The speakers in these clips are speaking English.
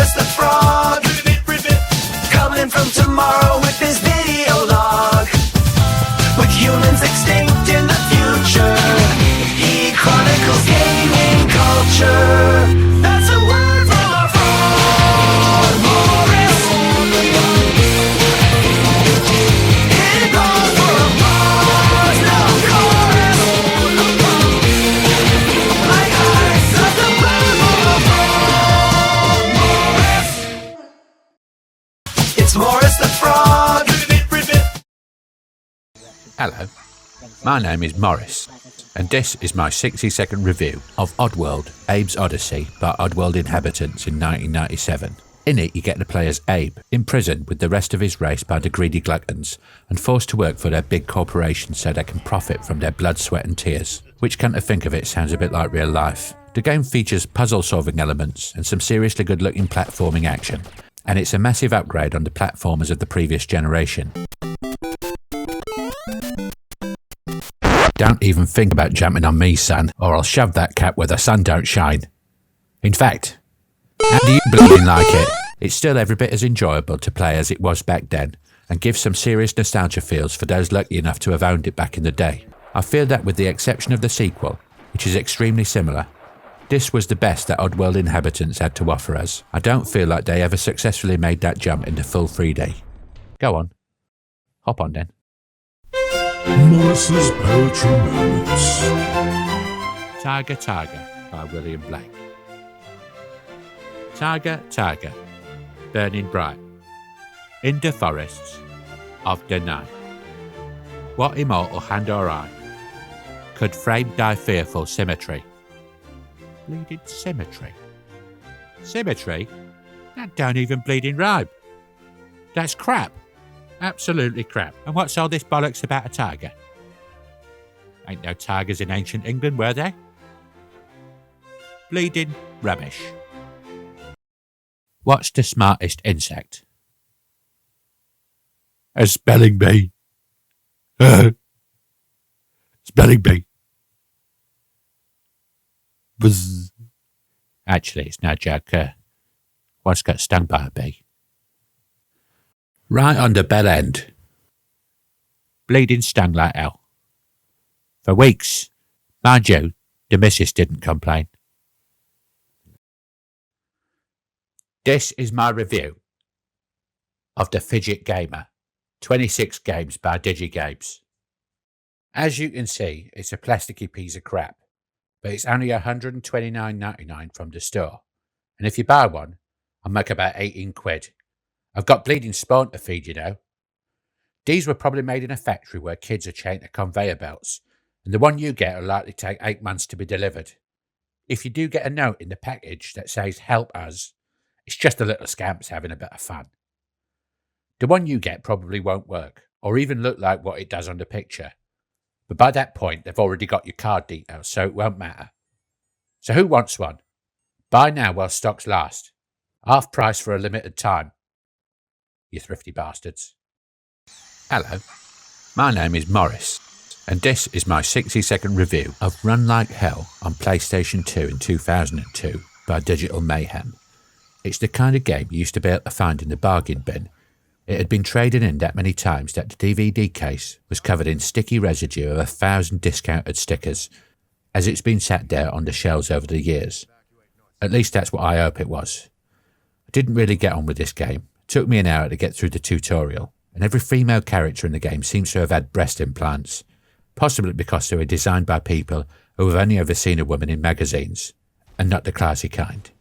Morris the Frog, coming from tomorrow with his video log. With humans extinct in the future, he chronicles gaming culture. That's a word from our frog, Morris. It goes for applause, no chorus. Like ice at the bottom of frog, Morris. It's Morris the Frog. Hello, my name is Morris, and this is my 60-second review of Oddworld, Abe's Oddysee by Oddworld Inhabitants in 1997. In it, you get to play as Abe, imprisoned with the rest of his race by the greedy gluttons, and forced to work for their big corporations so they can profit from their blood, sweat and tears. Which, come to think of it, sounds a bit like real life. The game features puzzle-solving elements and some seriously good-looking platforming action, and it's a massive upgrade on the platformers of the previous generation. Don't even think about jumping on me, son, or I'll shove that cap where the sun don't shine. In fact, how do you bleeding like it? It's still every bit as enjoyable to play as it was back then, and gives some serious nostalgia feels for those lucky enough to have owned it back in the day. I feel that with the exception of the sequel, which is extremely similar, this was the best that Oddworld Inhabitants had to offer us. I don't feel like they ever successfully made that jump into full 3D. Go on. Hop on then. Morris's Poetry Moments. Tiger, Tiger by William Blake. Tiger, tiger, burning bright in the forests of the night. What immortal hand or eye could frame thy fearful symmetry? Bleeding symmetry. Symmetry? That don't even bleeding rhyme. That's crap. Absolutely crap. And what's all this bollocks about a tiger? Ain't no tigers in ancient England, were there? Bleeding rubbish. What's the smartest insect? A spelling bee. Spelling bee. Buzz. Actually, it's no joke. Once got stung by a bee. Right on the bell end. Bleeding stung like hell. For weeks. Mind you, the missus didn't complain. This is my review of The Fidget Gamer, 26 games by DigiGames. As you can see, it's a plasticky piece of crap, but it's only $129.99 from the store. And if you buy one, I'll make about 18 quid. I've got bleeding spawn to feed, you know. These were probably made in a factory where kids are chained to conveyor belts, and the one you get will likely take 8 months to be delivered. If you do get a note in the package that says help us, it's just a little scamps having a bit of fun. The one you get probably won't work, or even look like what it does on the picture. But by that point, they've already got your card details, so it won't matter. So who wants one? Buy now while stocks last. Half price for a limited time. You thrifty bastards. Hello, my name is Morris, and this is my 60-second review of Run Like Hell on PlayStation 2 in 2002 by Digital Mayhem. It's the kind of game you used to be able to find in the bargain bin. It had been traded in that many times that the DVD case was covered in sticky residue of 1,000 discounted stickers, as it's been sat there on the shelves over the years. At least that's what I hope it was. I didn't really get on with this game. It took me an hour to get through the tutorial, and every female character in the game seems to have had breast implants, possibly because they were designed by people who have only ever seen a woman in magazines, and not the classy kind.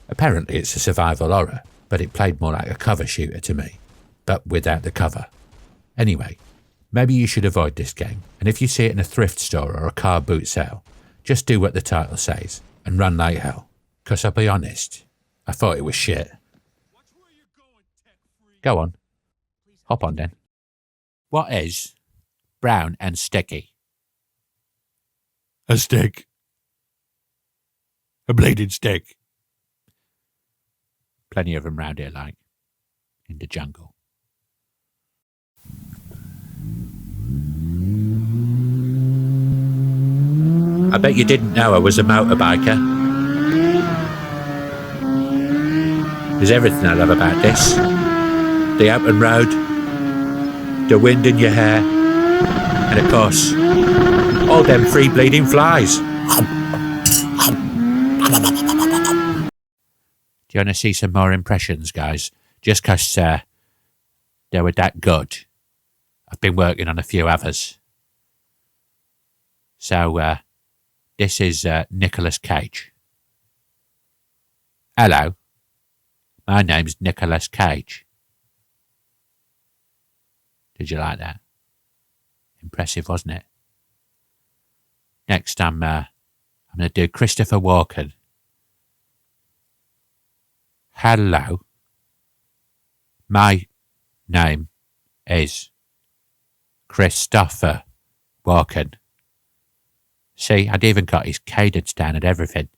Apparently it's a survival horror, but it played more like a cover shooter to me, but without the cover. Anyway, maybe you should avoid this game, and if you see it in a thrift store or a car boot sale, just do what the title says, and run like hell. 'Cause I'll be honest, I thought it was shit. Go on. Hop on then. What is brown and sticky? A stick. A bleeding stick. Plenty of them round here, like, in the jungle. I bet you didn't know I was a motorbiker. There's everything I love about this. The open road, the wind in your hair, and of course, all them free bleeding flies. Do you want to see some more impressions, guys? Just because they were that good. I've been working on a few others. So, this is Nicolas Cage. Hello, my name's Nicolas Cage. Did you like that? Impressive, wasn't it? Next, I'm going to do Christopher Walken. Hello, my name is Christopher Walken. See, I'd even got his cadence down and everything.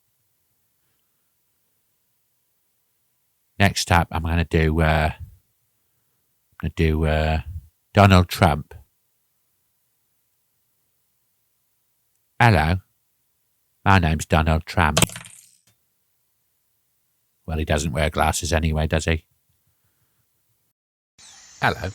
Next up, I'm going to do Donald Trump. Hello, my name's Donald Trump. Well, he doesn't wear glasses anyway, does he? Hello,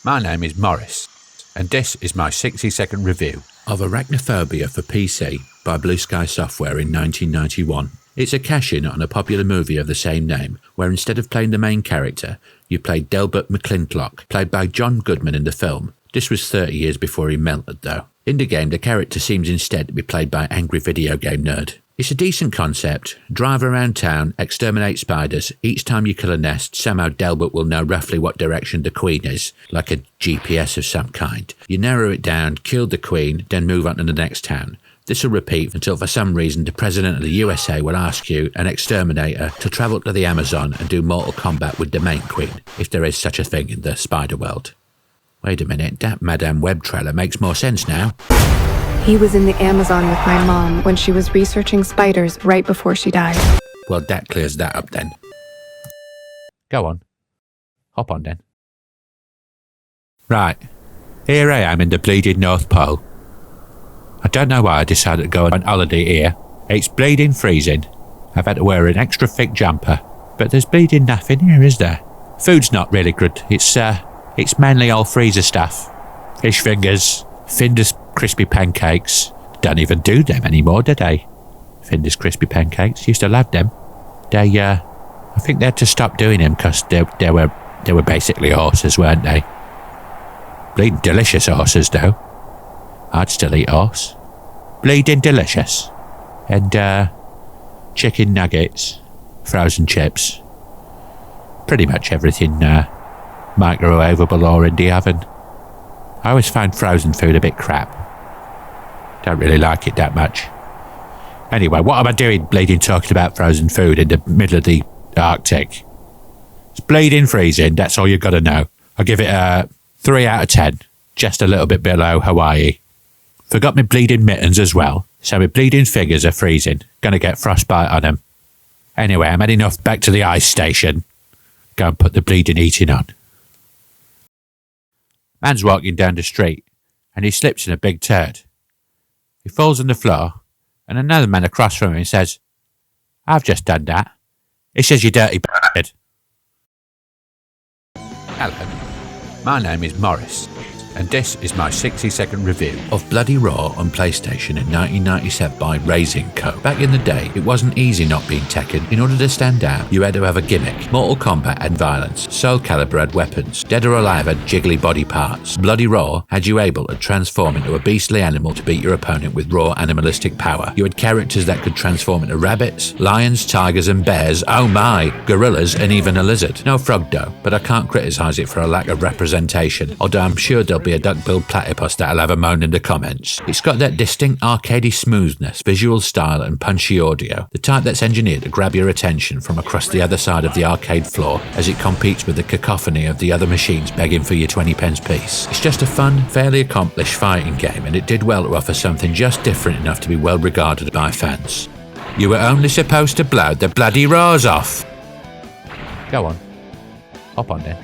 my name is Morris, and this is my 60-second review of Arachnophobia for PC by Blue Sky Software in 1991. It's a cash-in on a popular movie of the same name, where instead of playing the main character, you played Delbert McClintock, played by John Goodman in the film. This was 30 years before he melted, though. In the game, the character seems instead to be played by angry video game nerd. It's a decent concept. Drive around town, exterminate spiders. Each time you kill a nest, somehow Delbert will know roughly what direction the queen is, like a GPS of some kind. You narrow it down, kill the queen, then move on to the next town. This will repeat until for some reason the President of the USA will ask you, an exterminator, to travel to the Amazon and do mortal combat with the main queen, if there is such a thing in the spider world. Wait a minute, that Madame Web trailer makes more sense now. He was in the Amazon with my mom when she was researching spiders right before she died. Well, that clears that up then. Go on. Hop on then. Right. Here I am in the bleeding North Pole. I don't know why I decided to go on holiday here. It's bleeding freezing. I've had to wear an extra thick jumper. But there's bleeding nothing here, is there? Food's not really good. It's mainly all freezer stuff. Fish fingers, Finder's crispy pancakes. Don't even do them anymore, do they? Finder's crispy pancakes. Used to love them. I think they had to stop doing them because they were basically horses, weren't they? Bleeding delicious horses, though. I'd still eat horse. Bleeding delicious. And chicken nuggets, frozen chips. Pretty much everything microwavable or in the oven. I always find frozen food a bit crap. Don't really like it that much. Anyway, what am I doing bleeding talking about frozen food in the middle of the Arctic? It's bleeding freezing, that's all you've got to know. I'll give it a 3 out of 10. Just a little bit below Hawaii. Forgot my bleeding mittens as well, so my bleeding fingers are freezing. Gonna get frostbite on them. Anyway, I'm heading off back to the ice station. Go and put the bleeding eating on. Man's walking down the street, and he slips in a big turd. He falls on the floor, and another man across from him says, "I've just done that." He says, "You dirty bastard." Hello, my name is Morris, and this is my 60-second review of Bloody Raw on PlayStation in 1997 by Raising Co. Back in the day, it wasn't easy not being Tekken. In order to stand out, you had to have a gimmick. Mortal Kombat had violence. Soul Calibur had weapons. Dead or Alive had jiggly body parts. Bloody Raw had you able to transform into a beastly animal to beat your opponent with raw animalistic power. You had characters that could transform into rabbits, lions, tigers and bears, oh my, gorillas and even a lizard. No frog dough, but I can't criticise it for a lack of representation, although I'm sure there'll be a duck-billed platypus that'll have a moan in the comments. It's got that distinct arcadey smoothness, visual style and punchy audio, the type that's engineered to grab your attention from across the other side of the arcade floor as it competes with the cacophony of the other machines begging for your 20p piece. It's just a fun, fairly accomplished fighting game, and it did well to offer something just different enough to be well regarded by fans. You were only supposed to blow the bloody raws off. Go on. Hop on then.